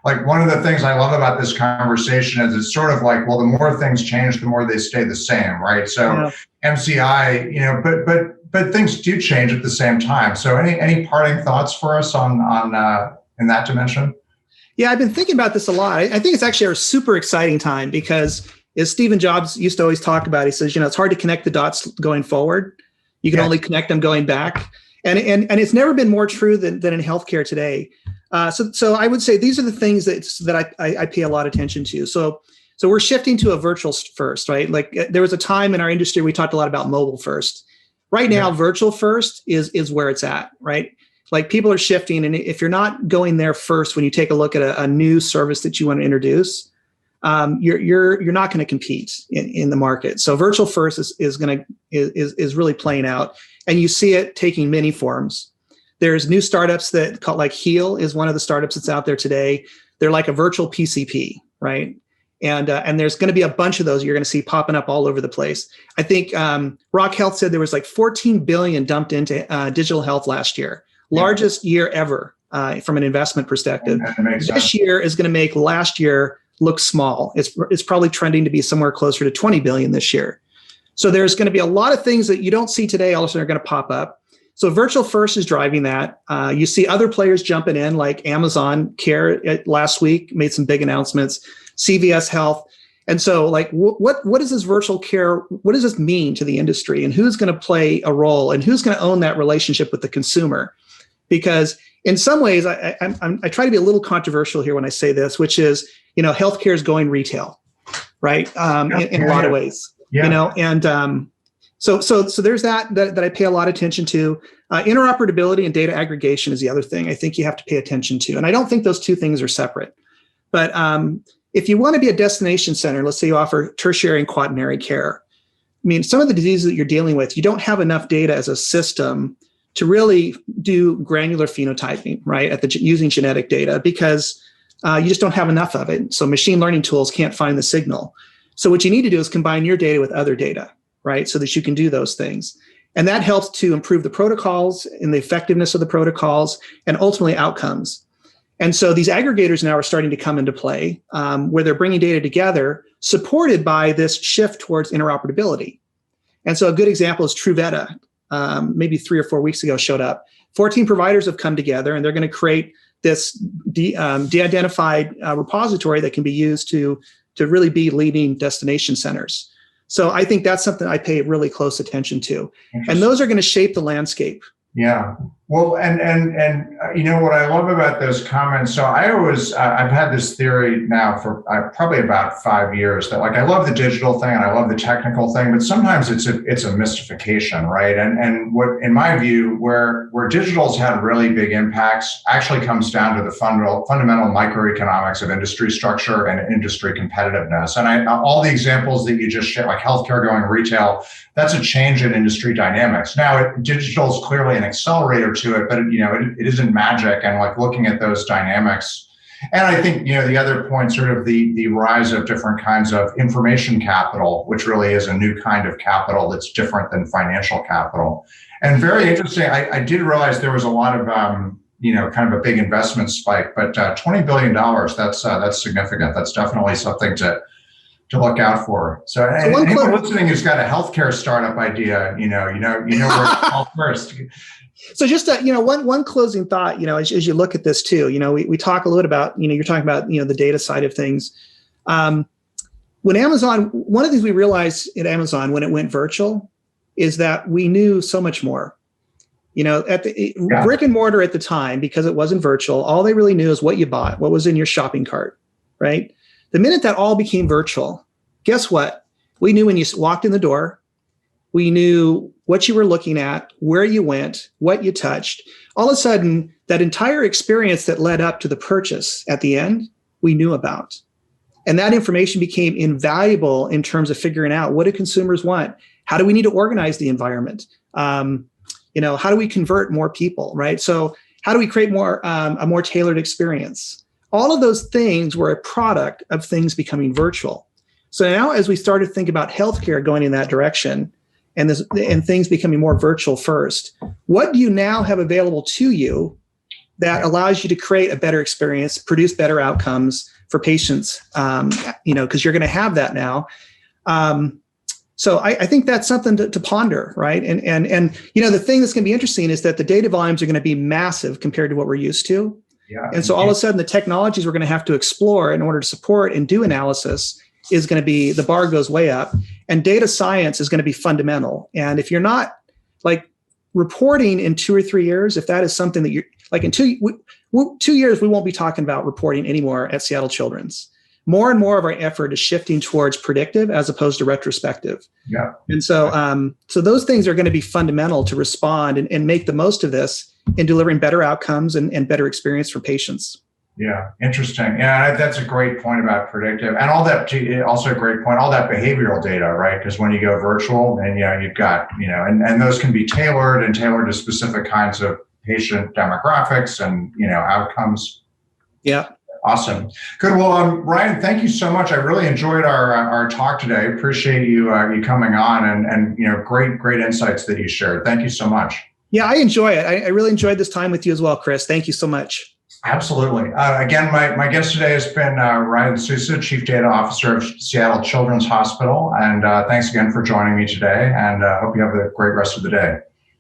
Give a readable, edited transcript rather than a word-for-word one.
Like one of the things I love about this conversation is it's sort of like, well, the more things change, the more they stay the same, right? So yeah. MCI, but things do change at the same time. So any parting thoughts for us on in that dimension? Yeah, I've been thinking about this a lot. I think it's actually a super exciting time because, as Stephen Jobs used to always talk about, he says, it's hard to connect the dots going forward. You can only connect them going back. And it's never been more true than in healthcare today. So I would say these are the things that I pay a lot of attention to. So we're shifting to a virtual first, right? Like there was a time in our industry, we talked a lot about mobile first. Right now, virtual first is where it's at, right? Like people are shifting, and if you're not going there first when you take a look at a new service that you want to introduce, you're not going to compete in the market. So virtual first is really playing out, and you see it taking many forms. There's new startups that called like Heal is one of the startups that's out there today. They're like a virtual PCP, right? And there's going to be a bunch of those you're going to see popping up all over the place. I think Rock Health said there was like 14 billion dumped into digital health last year. Largest year ever from an investment perspective. This year is going to make last year look small. It's probably trending to be somewhere closer to 20 billion this year. So there's going to be a lot of things that you don't see today all of a sudden are going to pop up. So virtual first is driving that. You see other players jumping in, like Amazon Care last week made some big announcements, CVS Health. And so like, what is this virtual care? What does this mean to the industry, and who's going to play a role, and who's going to own that relationship with the consumer? Because in some ways, I try to be a little controversial here when I say this, which is, healthcare is going retail, right? In a lot of ways, and so there's that I pay a lot of attention to. Interoperability and data aggregation is the other thing I think you have to pay attention to. And I don't think those two things are separate. But if you want to be a destination center, let's say you offer tertiary and quaternary care. I mean, some of the diseases that you're dealing with, you don't have enough data as a system to really do granular phenotyping, right, using genetic data, because you just don't have enough of it. So machine learning tools can't find the signal. So what you need to do is combine your data with other data, right, so that you can do those things. And that helps to improve the protocols and the effectiveness of the protocols and ultimately outcomes. And so these aggregators now are starting to come into play where they're bringing data together, supported by this shift towards interoperability. And so a good example is Truveta. Maybe 3 or 4 weeks ago showed up. 14 providers have come together, and they're going to create this de-identified repository that can be used to really be leading destination centers. So I think that's something I pay really close attention to. And those are going to shape the landscape. Yeah. Well, and what I love about those comments. So I've had this theory now for probably about 5 years that, like, I love the digital thing and I love the technical thing, but sometimes it's a mystification, right? And what, in my view, where digital's had really big impacts actually comes down to the fundamental microeconomics of industry structure and industry competitiveness. And all the examples that you just shared, like healthcare going retail, that's a change in industry dynamics. Now, digital is clearly an accelerator to it, but it isn't magic. And like looking at those dynamics, and I think the other point, sort of the rise of different kinds of information capital, which really is a new kind of capital that's different than financial capital. And very interesting, I did realize there was a lot of kind of a big investment spike, but $20 billion, that's significant. That's definitely something to look out for. So anyone listening who's got a healthcare startup idea, you know where to call first. So just one closing thought, as you look at this too, we talk a little bit about, you're talking about, the data side of things. When Amazon, one of the things we realized at Amazon when it went virtual is that we knew so much more. At the brick and mortar at the time, because it wasn't virtual, all they really knew is what you bought, what was in your shopping cart, right? The minute that all became virtual, guess what? We knew when you walked in the door, we knew what you were looking at, where you went, what you touched. All of a sudden, that entire experience that led up to the purchase at the end, we knew about. And that information became invaluable in terms of figuring out, what do consumers want? How do we need to organize the environment? How do we convert more people, right? So how do we create a more tailored experience? All of those things were a product of things becoming virtual. So now, as we start to think about healthcare going in that direction and things becoming more virtual first, what do you now have available to you that allows you to create a better experience, produce better outcomes for patients, because you're going to have that now. So I think that's something to ponder, right? And the thing that's going to be interesting is that the data volumes are going to be massive compared to what we're used to. Yeah. And so all of a sudden, the technologies we're going to have to explore in order to support and do analysis is going to be, the bar goes way up, and data science is going to be fundamental. And if you're not like reporting in 2 or 3 years, if that is something that you're like in 2 years, we won't be talking about reporting anymore at Seattle Children's. More and more of our effort is shifting towards predictive as opposed to retrospective. Yeah. And so, so those things are going to be fundamental to respond and make the most of this in delivering better outcomes and better experience for patients. Yeah, interesting. Yeah, that's a great point about predictive, and all that. Also, a great point. All that behavioral data, right? Because when you go virtual, and you've got and those can be tailored to specific kinds of patient demographics and outcomes. Yeah. Awesome. Good. Well, Ryan, thank you so much. I really enjoyed our talk today. Appreciate you coming on and great insights that you shared. Thank you so much. Yeah, I enjoy it. I really enjoyed this time with you as well, Chris. Thank you so much. Absolutely. Again, my guest today has been Ryan Sousa, Chief Data Officer of Seattle Children's Hospital. And thanks again for joining me today. And hope you have a great rest of the day.